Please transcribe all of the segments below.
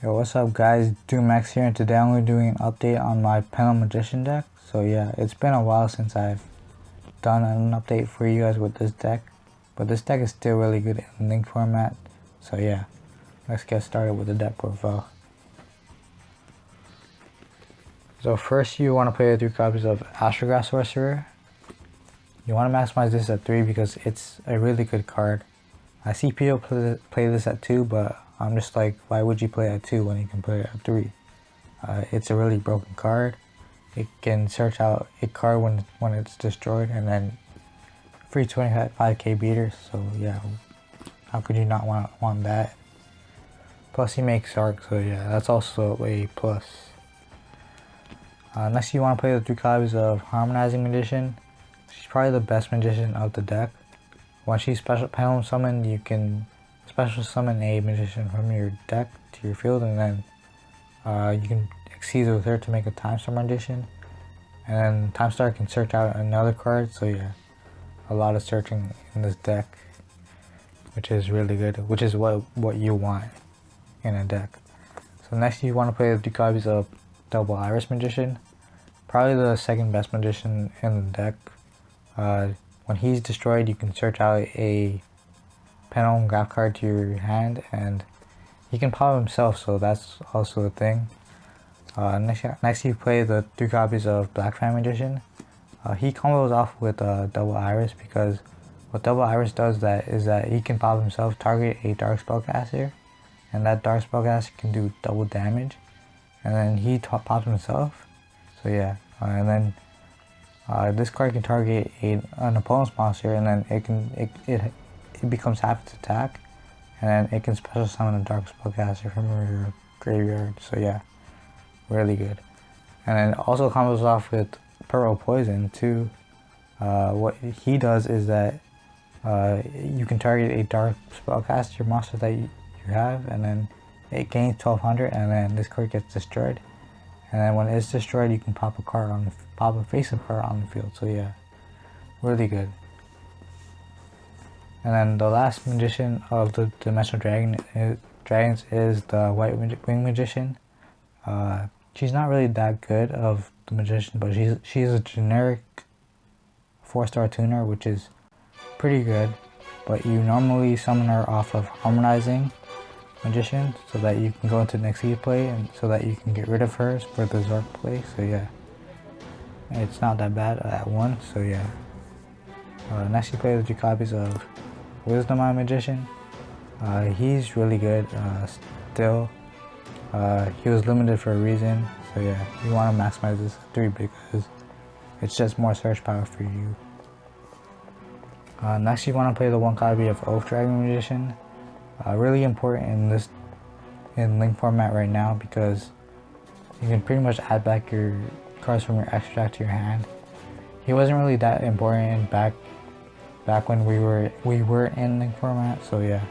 Yo, what's up guys, Max here, and today I'm going to be doing an update on my Pendulum Magician deck. So yeah, it's been a while since I've done an update for you guys with this deck, but this deck is still really good in link format. So yeah, let's get started with the deck profile. So first you want to play 3 copies of Astrograph Sorcerer. You want to maximize this at 3 because it's a really good card. I see people play this at 2, but I'm just like, why would you play at 2 when you can play it at 3? It's a really broken card. It can search out a card when it's destroyed, and then free 25k beaters. So yeah, how could you not want that? Plus he makes arc, so yeah, that's also a plus. Next you want to play the 3 copies of Harmonizing Magician. She's probably the best magician of the deck. When she's special Pendulum Summon, you can special summon a magician from your deck to your field, and then you can exceed with her to make a Time Star magician. And then Time Star can search out another card, so yeah, a lot of searching in this deck, which is really good, which is what you want in a deck. So next you want to play the 2 copies of Double Iris Magician, probably the second best magician in the deck. When he's destroyed, you can search out a Pendulum Graph card to your hand, and he can pop himself, so that's also a thing. Next you play the 3 copies of Black Fan Magician. He combos off with Double Iris, because what Double Iris does is that he can pop himself, target a Dark Spellcaster, and that Dark Spellcaster can do double damage, and then he pops himself. So yeah, and then this card can target an opponent's monster, and then it becomes half its attack, and then it can special summon a Dark Spellcaster from your graveyard. So yeah, really good. And then also combos off with Purple Poison too. What he does is that you can target a Dark Spellcaster monster that you have, and then it gains 1200, and then this card gets destroyed. And then when it's destroyed, you can pop a face-up card on the field. So yeah, really good. And then the last magician of the Dimensional Dragons is the White Wing Magician. She's not really that good of the magician, but she's a generic 4-star tuner, which is pretty good. But you normally summon her off of Harmonizing Magician, so that you can go into next seed play, and so that you can get rid of hers for the Zork play. So yeah, it's not that bad at 1. So yeah. Next you play the 2 copies of Wisdom Eye Magician. He's really good still. He was limited for a reason, so yeah, you want to maximize this at 3 because it's just more search power for you. Next you want to play the 1 copy of Oath Dragon Magician. Really important in link format right now, because you can pretty much add back your cards from your extra deck to your hand. He wasn't really that important back when we were in link format, so yeah,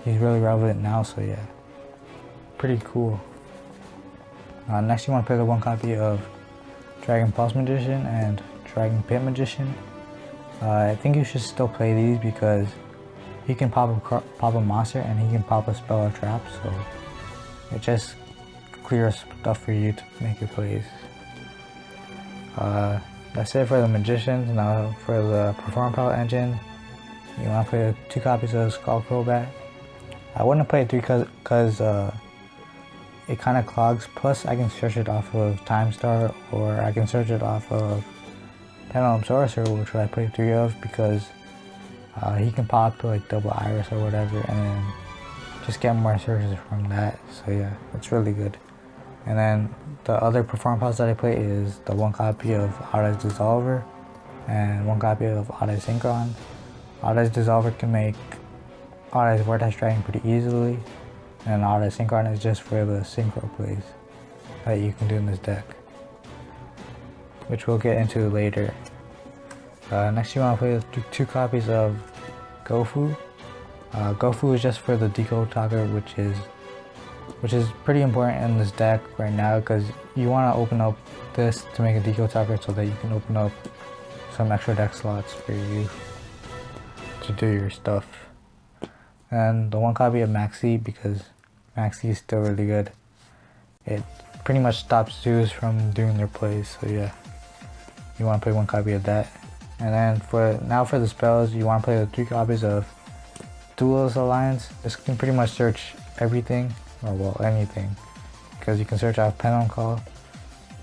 he's really relevant now. So yeah, pretty cool. Next you want to play the 1 copy of Dragon Pulse Magician and Dragon Pit Magician. I think you should still play these because he can pop a monster, and he can pop a spell or trap, so it just clears stuff for you to make your plays. That's it for the magicians. Now for the Perform Palette engine, you want to play 2 copies of Skull Crobat. I wouldn't play 3 because it kind of clogs. Plus I can search it off of Time Star, or I can search it off of Pendulum Sorcerer, which I play 3 of, because he can pop to like Double Iris or whatever, and then just get more searches from that. So yeah, it's really good. And then the other Perform Pals that I play is the 1 copy of Odd-Eyes Dissolver and 1 copy of Odd-Eyes Synchron. Odd-Eyes Dissolver can make Odd-Eyes Vortex Dragon pretty easily, and Odd-Eyes Synchron is just for the synchro plays that you can do in this deck, which we'll get into later. Next you want to play the 2 copies of Gofu. Gofu is just for the Decode Talker, which is pretty important in this deck right now, because you want to open up this to make a Decode Talker so that you can open up some extra deck slots for you to do your stuff. And the 1 copy of Maxi, because Max D is still really good. It pretty much stops zoos from doing their plays, so yeah. You want to play 1 copy of that. And then for the spells, you want to play the 3 copies of Duelist Alliance. This can pretty much search everything, or well, anything. Because you can search out Pendulum Call.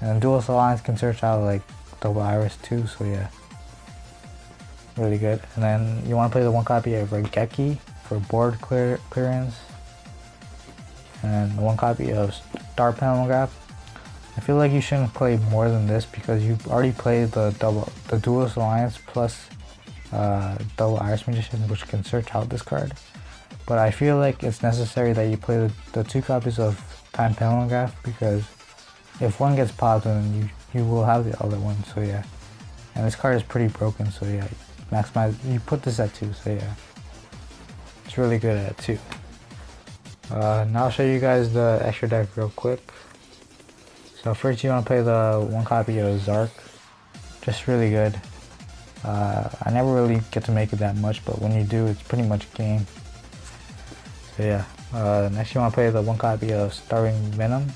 And then Duelist Alliance can search out like Double Iris too, so yeah. Really good. And then you want to play the 1 copy of Regeki for board clearance. And then 1 copy of Star Pendulum Graph. I feel like you shouldn't play more than this because you've already played the Duelist Alliance plus Double Iris Magician, which can search out this card. But I feel like it's necessary that you play the 2 copies of Time Pendulum Graph, because if one gets popped, then you will have the other one. So yeah, and this card is pretty broken. So yeah, maximize. You put this at 2. So yeah, it's really good at 2. Now I'll show you guys the extra deck real quick. So first you want to play the 1 copy of Zark. Just really good. I never really get to make it that much, but when you do, it's pretty much game. So yeah. Next you want to play the 1 copy of Starving Venom.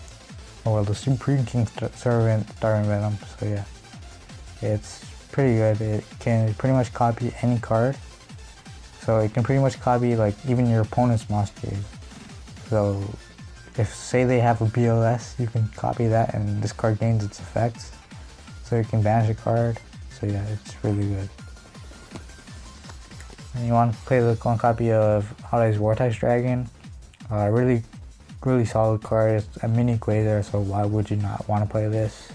Or the Supreme King Starving Venom. So yeah. It's pretty good. It can pretty much copy any card. So it can pretty much copy like even your opponent's monsters. So if say they have a BLS, you can copy that and this card gains its effects. So you can banish a card. So yeah, it's really good. And you want to play the 1 copy of Holidays Vortex Dragon. Really solid card. It's a mini Glazer, so why would you not want to play this?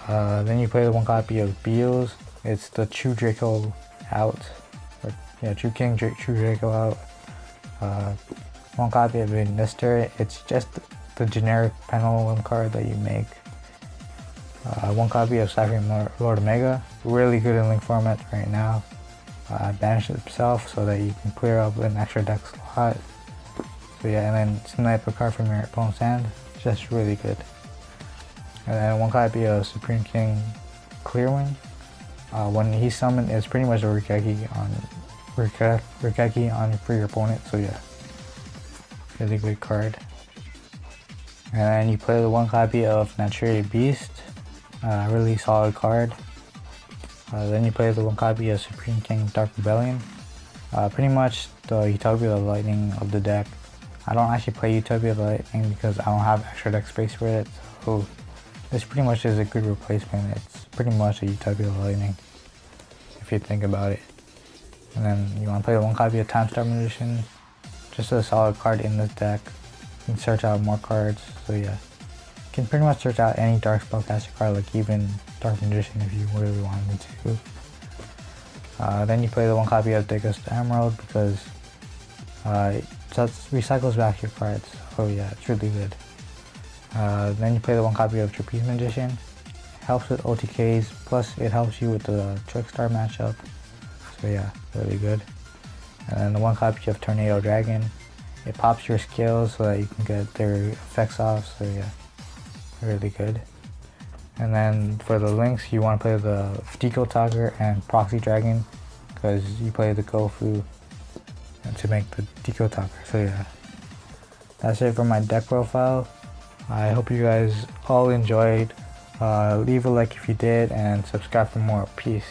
Then you play the 1 copy of Beals. It's the True Draco out. True King True Draco out. 1 copy of Minister. It's just the generic Pendulum card that you make. 1 copy of Cypher Lord Omega. Really good in Link format right now. Banish itself so that you can clear up an extra deck slot. So yeah, and then snipe a card from your opponent's hand. Just really good. And then 1 copy of Supreme King Clearwing. When he's summoned, it's pretty much a Regeki on for your opponent. So yeah, really good card. And then you play the 1 copy of Naturated Beast. Really solid card. Then you play the 1 copy of Supreme King Dark Rebellion. Pretty much the Utopia Lightning of the deck. I don't actually play Utopia Lightning because I don't have extra deck space for it. So this pretty much is a good replacement. It's pretty much a Utopia Lightning if you think about it. And then you want to play the 1 copy of Time Star Magician. Just a solid card in this deck. You can search out more cards. So yeah, you can pretty much search out any Dark Spellcaster card, like even Dark Magician if you really wanted to. Then you play the 1 copy of Degus Emerald because it recycles back your cards. Oh yeah, it's really good. Then you play the 1 copy of Trapeze Magician. Helps with OTKs, plus it helps you with the Trickstar matchup. So yeah, really good. And then the 1 copy of Tornado Dragon. It pops your skills so that you can get their effects off. So yeah, really good. And then for the links, you want to play the Deco Talker and Proxy Dragon because you play the Gofu to make the Deco Talker. So yeah, that's it for my deck profile. I hope you guys all enjoyed. Leave a like if you did and subscribe for more. Peace.